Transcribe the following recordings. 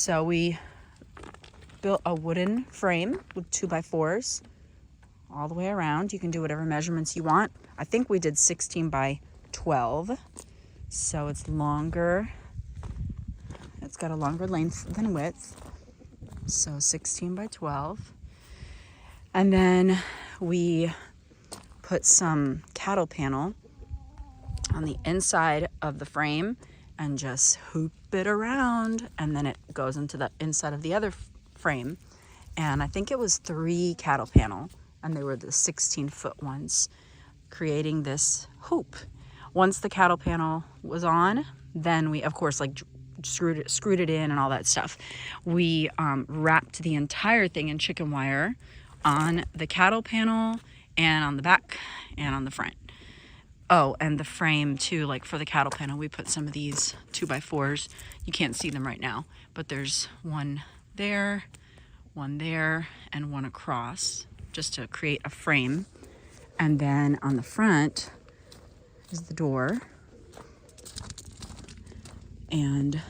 So we built a wooden frame with 2x4s all the way around. You can do whatever measurements you want. I think we did 16 by 12. So it's longer. It's got a longer length than width. So 16 by 12. And then we put some cattle panel on the inside of the frame and just hoop it around. And then it goes into the inside of the other frame. And I think it was 3 cattle panel, and they were the 16-foot ones, creating this hoop. Once the cattle panel was on, then we, of course, like screwed it in and all that stuff. We wrapped the entire thing in chicken wire on the cattle panel and on the back and on the front. Oh, and the frame too, like for the cattle panel, we put some of these 2x4s. You can't see them right now, but there's one there, and one across, just to create a frame. And then on the front is the door. And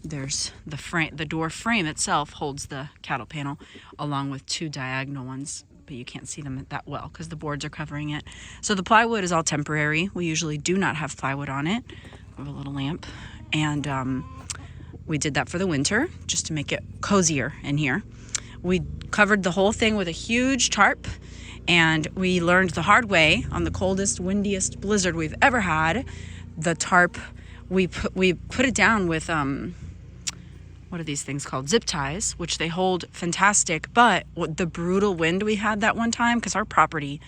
there's the frame. The door frame itself holds the cattle panel along with 2 diagonal ones, but you can't see them that well because the boards are covering it. So the plywood is all temporary. We usually do not have plywood on it. We have a little lamp. And we did that for the winter just to make it cozier in here. We covered the whole thing with a huge tarp, and we learned the hard way on the coldest, windiest blizzard we've ever had. The tarp, we put it down with what are these things called? Zip ties, which they hold fantastic. But the brutal wind we had that one time, because our property,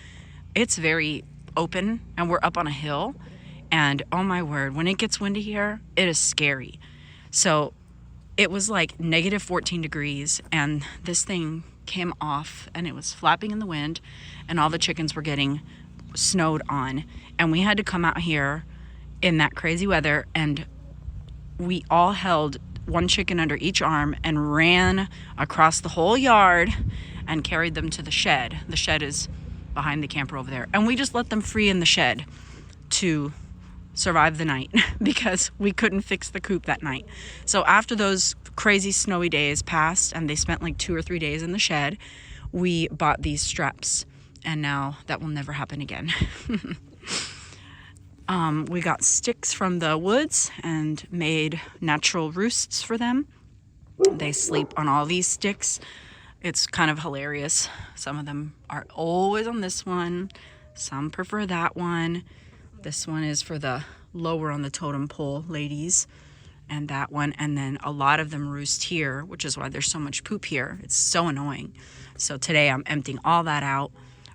it's very open and we're up on a hill. And oh my word, when it gets windy here, it is scary. So it was like negative 14 degrees and this thing came off and it was flapping in the wind and all the chickens were getting snowed on. And we had to come out here in that crazy weather, and we all held one chicken under each arm and ran across the whole yard and carried them to the shed. The shed is behind the camper over there. And we just let them free in the shed to survive the night because we couldn't fix the coop that night. So after those crazy snowy days passed and they spent like 2 or 3 days in the shed, we bought these straps, and now that will never happen again. We got sticks from the woods and made natural roosts for them. They sleep on all these sticks. It's kind of hilarious. Some of them are always on this one. Some prefer that one. This one is for the lower on the totem pole ladies, and that one. And then a lot of them roost here, which is why there's so much poop here. It's so annoying. So today I'm emptying all that out,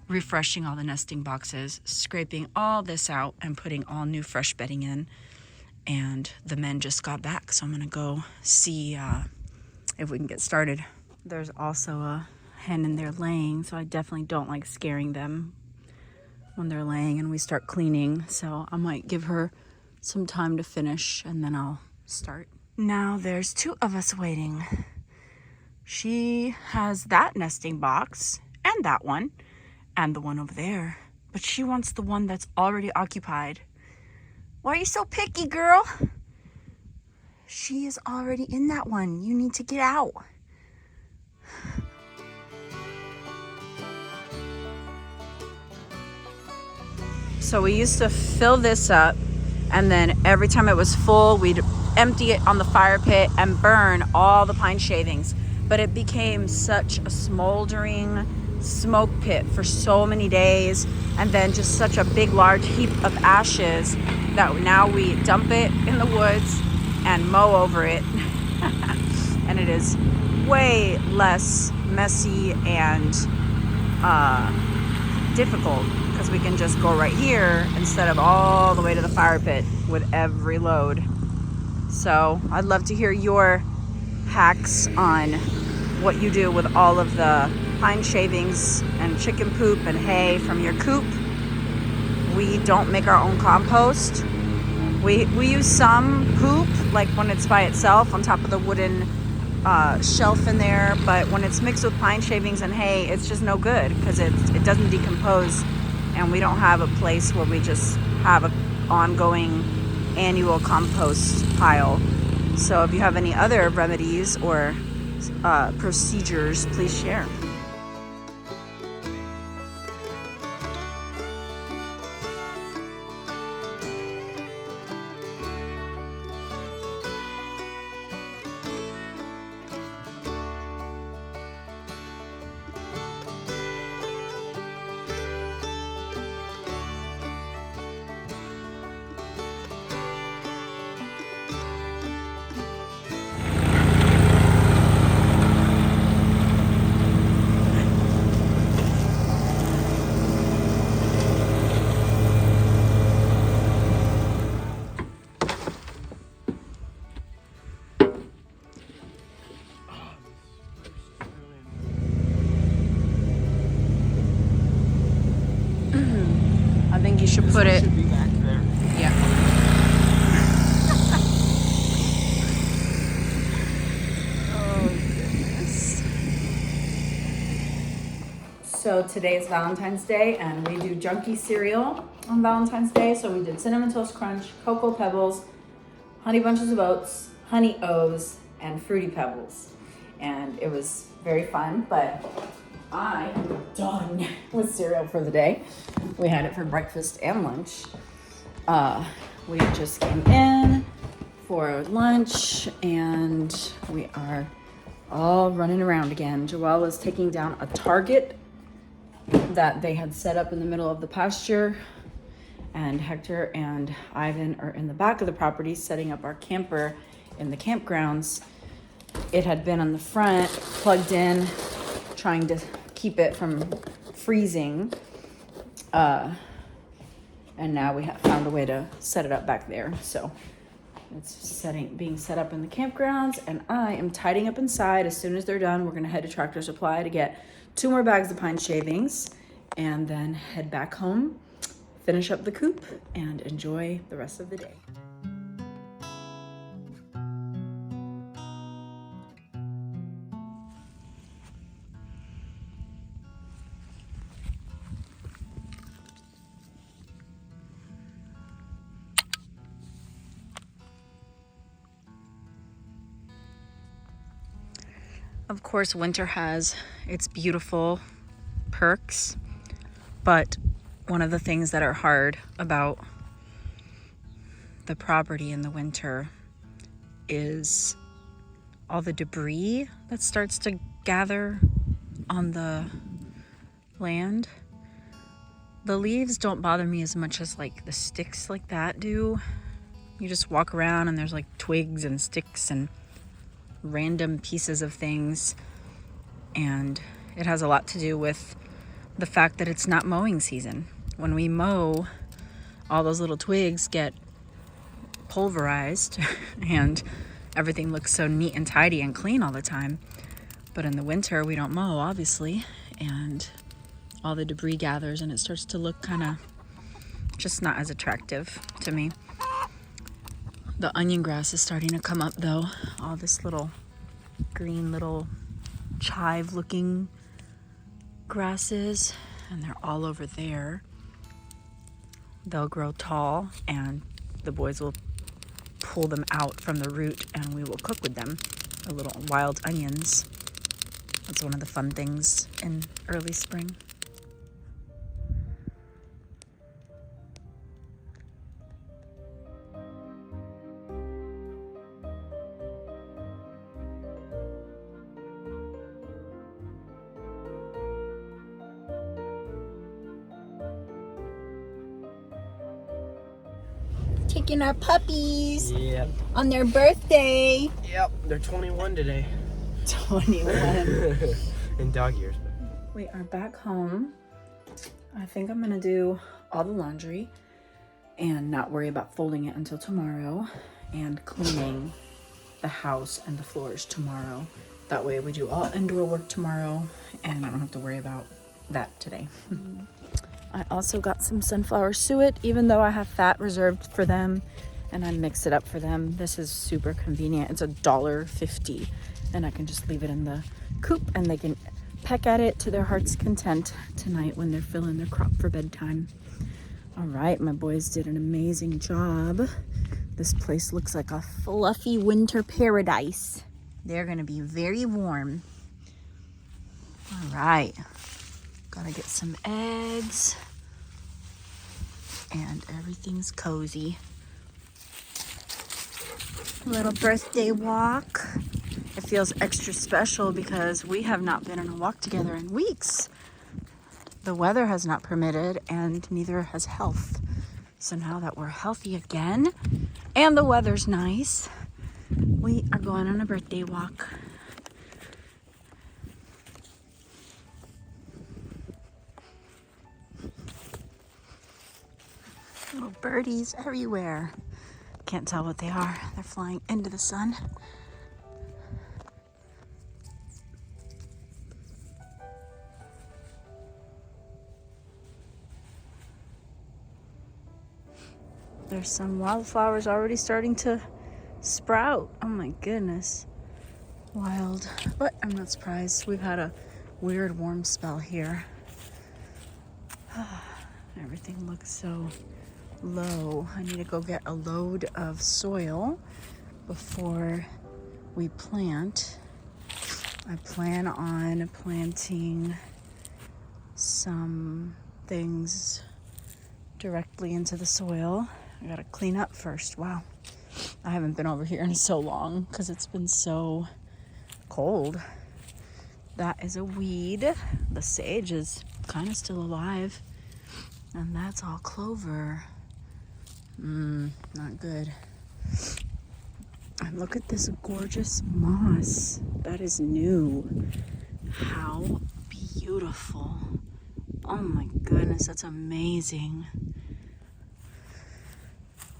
refreshing all the nesting boxes, scraping all this out, and putting all new fresh bedding in. And the men just got back, so I'm gonna go see if we can get started. There's also a hen in there laying, so I definitely don't like scaring them when they're laying and we start cleaning. So I might give her some time to finish and then I'll start. Now there's 2 of us waiting. She has that nesting box and that one and the one over there, but she wants the one that's already occupied. Why are you so picky, girl? She is already in that one. You need to get out. So we used to fill this up, and then every time it was full, we'd empty it on the fire pit and burn all the pine shavings. But it became such a smoldering smoke pit for so many days, and then just such a big, large heap of ashes that now we dump it in the woods and mow over it. And it is way less messy and difficult, because we can just go right here instead of all the way to the fire pit with every load. So I'd love to hear your hacks on what you do with all of the pine shavings and chicken poop and hay from your coop. We don't make our own compost. We use some poop, like when it's by itself on top of the wooden shelf in there, but when it's mixed with pine shavings and hay, it's just no good because it doesn't decompose, and we don't have a place where we just have an ongoing annual compost pile. So if you have any other remedies or procedures, please share. I think you should put it. Should be back there. Yeah. Oh goodness. So today is Valentine's Day, and we do junky cereal on Valentine's Day. So we did Cinnamon Toast Crunch, Cocoa Pebbles, Honey Bunches of Oats, Honey O's, and Fruity Pebbles. And it was very fun, but I am done with cereal for the day. We had it for breakfast and lunch. We just came in for lunch and we are all running around again. Joelle was taking down a target that they had set up in the middle of the pasture, and Hector and Ivan are in the back of the property setting up our camper in the campgrounds. It had been on the front, plugged in, trying to keep it from freezing. And now we have found a way to set it up back there. So it's being set up in the campgrounds, and I am tidying up inside. As soon as they're done, we're gonna head to Tractor Supply to get 2 more bags of pine shavings and then head back home, finish up the coop, and enjoy the rest of the day. Of course, winter has its beautiful perks, but one of the things that are hard about the property in the winter is all the debris that starts to gather on the land. The leaves don't bother me as much as like the sticks like that do. You just walk around and there's like twigs and sticks and random pieces of things, and it has a lot to do with the fact that it's not mowing season. When we mow, all those little twigs get pulverized and everything looks so neat and tidy and clean all the time. But in the winter, we don't mow, obviously, and all the debris gathers and it starts to look kind of just not as attractive to me. The onion grass is starting to come up though. All this little green little chive looking grasses, and they're all over there. They'll grow tall and the boys will pull them out from the root and we will cook with them. The little wild onions. That's one of the fun things in early spring. Taking our puppies on their birthday. Yep, they're 21 today. 21. In dog years. We are back home. I think I'm gonna do all the laundry and not worry about folding it until tomorrow, and cleaning the house and the floors tomorrow. That way we do all indoor work tomorrow and I don't have to worry about that today. I also got some sunflower suet, even though I have fat reserved for them, and I mix it up for them. This is super convenient. It's $1.50, and I can just leave it in the coop and they can peck at it to their heart's content tonight when they're filling their crop for bedtime. All right, my boys did an amazing job. This place looks like a fluffy winter paradise. They're gonna be very warm. All right, gotta get some eggs and everything's cozy. Little birthday walk. It feels extra special because we have not been on a walk together in weeks. The weather has not permitted and neither has health. So now that we're healthy again and the weather's nice, we are going on a birthday walk. Little birdies everywhere. Can't tell what they are. They're flying into the sun. There's some wildflowers already starting to sprout. Oh my goodness. Wild. But I'm not surprised. We've had a weird warm spell here. Everything looks so low. I need to go get a load of soil before we plant. I plan on planting some things directly into the soil. I gotta clean up first. Wow. I haven't been over here in so long because it's been so cold. That is a weed. The sage is kind of still alive. And that's all clover. Not good. And look at this gorgeous moss. That is new. How beautiful. Oh my goodness, that's amazing.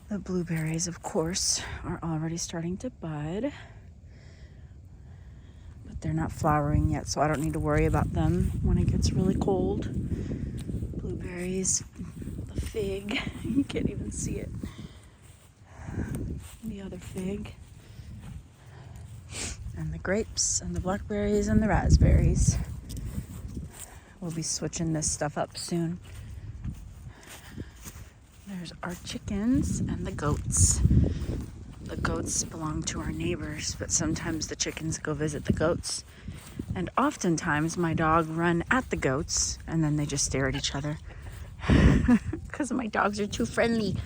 The blueberries, of course, are already starting to bud. But they're not flowering yet, so I don't need to worry about them when it gets really cold. Blueberries, the fig, you can't even see it. The other fig. And the grapes, and the blackberries, and the raspberries. We'll be switching this stuff up soon. There's our chickens and the goats. The goats belong to our neighbors, but sometimes the chickens go visit the goats. And oftentimes my dog run at the goats and then they just stare at each other. Because my dogs are too friendly.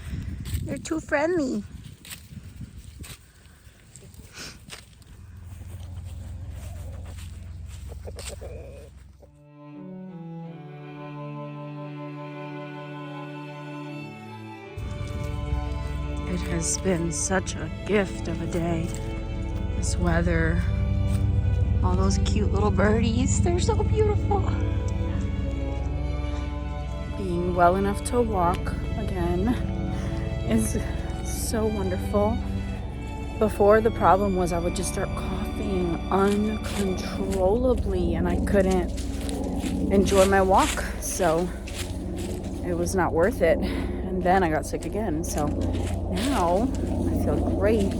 They're too friendly. It has been such a gift of a day. This weather, all those cute little birdies, they're so beautiful. Being well enough to walk again is so wonderful. Before, the problem was I would just start coughing uncontrollably and I couldn't enjoy my walk, so it was not worth it. And then I got sick again, so now I feel great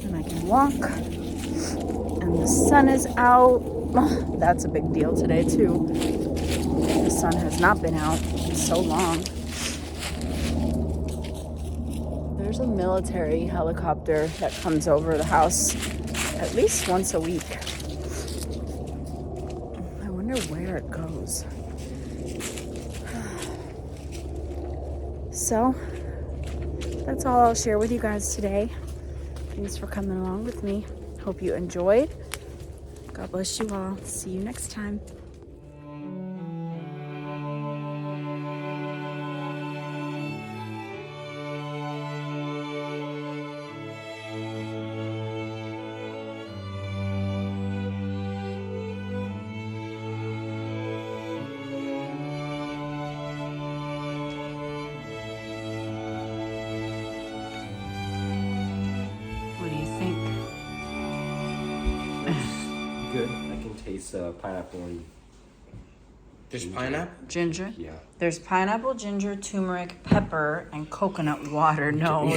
and I can walk and the sun is out. Oh, that's a big deal today too. The sun has not been out in so long. There's a military helicopter that comes over the house at least once a week. I wonder where it goes. So that's all I'll share with you guys today. Thanks for coming along with me. Hope you enjoyed. God bless you all. See you next time. What do you think? Good. I can taste pineapple and There's pineapple? Ginger? yeah. There's pineapple, ginger, turmeric, pepper, and coconut water. No.